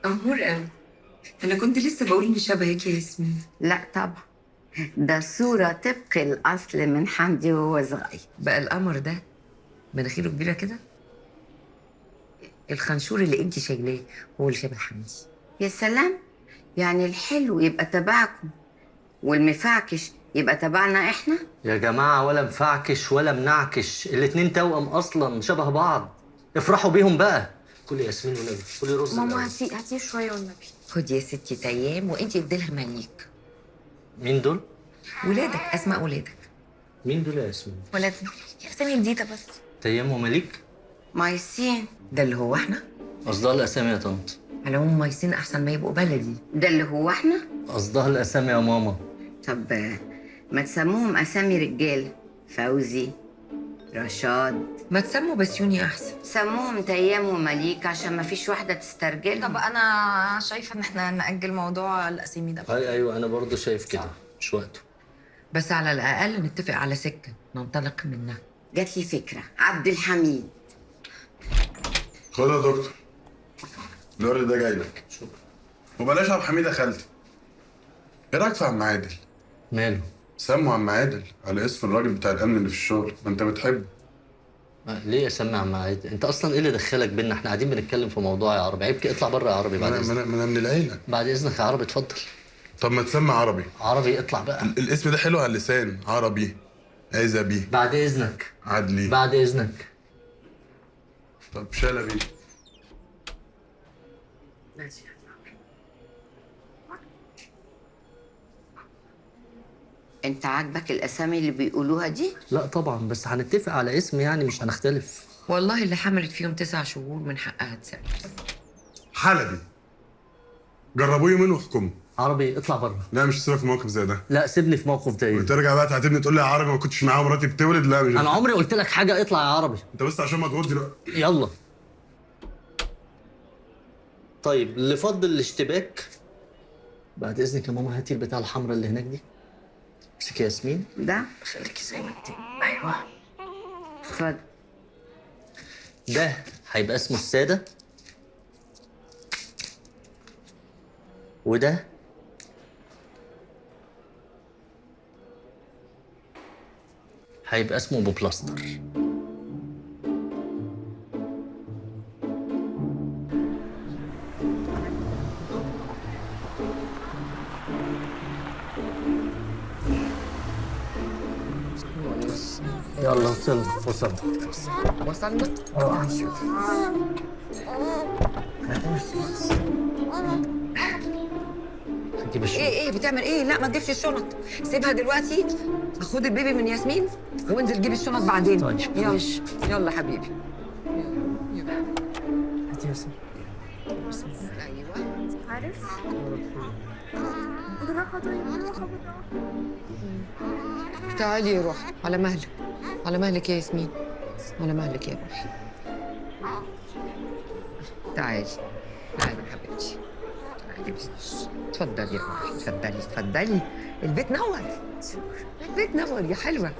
أمور قوي. أنا كنت لسه بقول إن شبهك يا ياسمين. لا طبعا، ده صورة طبق الأصل من حمدي وهو صغير. بقى القمر ده مناخيره كبيرة كده. الخنشور اللي أنت شايلاه هو اللي شبه حمدي. يا سلام، يعني الحلو يبقى تبعكم والمفعكش يبقى تبعنا احنا؟ يا جماعة ولا مفعكش ولا منعكش، الاتنين توأم أصلا شبه بعض. افرحوا بيهم بقى. كلي ياسمين والنبي، كلي رز ماما الأول. هاتيه شويه والنبي. خدي يا ستي تيام وأنت اديلها مليك. مين دول؟ ولادك، أسماء ولادك. مين دول يا ياسمين؟ ولادنا اسامي جديده بس. تيام ومليك؟ مايسين. ده اللي هو إحنا. قصدها الأسامي يا طنط. على العموم مايسين أحسن ما يبقوا بلدي. ده اللي هو احنا؟ قصدها الأسامي يا ماما. طب ما تسموهم أسامي رجال، فوزي، رشاد. ما تسموا بسيوني أحسن. سموهم تيام ومليك عشان ما فيش واحدة تسترجلهم. طب انا شايفه ان احنا ناجل موضوع الاسامي ده. أيوه أنا برضو شايف كده، مش وقته. بس على الأقل نتفق على سكة ننطلق منها. جات لي فكرة، عبد الحميد. خد يا دكتور، الورد ده جاي لك. شكرا. وبلاش عبد الحميد يا خالتي. ايه رايك في عم عادل؟ ماله؟ سموا عم عادل على اسم الراجل بتاع الامن اللي في الشغل، ما انت بتحبه. ليه اسمي عم عادل؟ انت اصلا ايه اللي دخلك بينا؟ احنا قاعدين بنتكلم في موضوع يا عربي، عيب كده اطلع بره يا عربي بعد ما اذنك. انا من العيله. بعد اذنك يا عربي اتفضل. طب ما تسمى عربي. عربي اطلع بقى. الاسم ده حلو على اللسان، عربي، عزبي، بعد اذنك. عدلي. بعد اذنك. طب شلبي. ماشي. انت عاجبك الاسامي اللي بيقولوها دي؟ لا طبعا، بس هنتفق على اسم يعني، مش هنختلف. والله اللي حملت فيهم 9 شهور من حقها تسافر. حلبي. جربوه يومين واحكموا. عربي اطلع بره. لا مش هسيبك في موقف زي ده. لا سيبني في موقف زي ده. وترجع بقى تعاتبني تقول لي يا عربي ما كنتش معاه ومراتي بتولد. لا مش انا عمري قلت لك حاجه، اطلع يا عربي. انت بس عشان مضغوط دلوقتي. يلا. طيب اللي فضل الاشتباك، بعد اذنك يا ماما هاتي البتاع الحمراء اللي هناك دي. امسكي يا ياسمين. ده خليكي زي ما انت. ايوه. اتفضل. ده هيبقى اسمه السادة، وده هيبقى اسمه بوبلاستر. يلا وصلنا. وصلنا؟ هنجيب الشنطة. ايه بتعمل ايه؟ لا ما تجيبش الشنط، سيبها دلوقتي. خد البيبي من ياسمين وانزل جيب الشنط بعدين. طيب. يلا يلا حبيبي. هاتي يا ياسمين. ايوه. عارف؟ بالراحه طيب، بالراحه. تعالي يا روح، على مهلك، على مهلك يا ياسمين، على مهلك يا روحي. تعالي تعالي يا حبيبتي، تعالي بس. اتفضلي يا روحي، اتفضلي اتفضلي. البيت نور، البيت نور يا حلوه.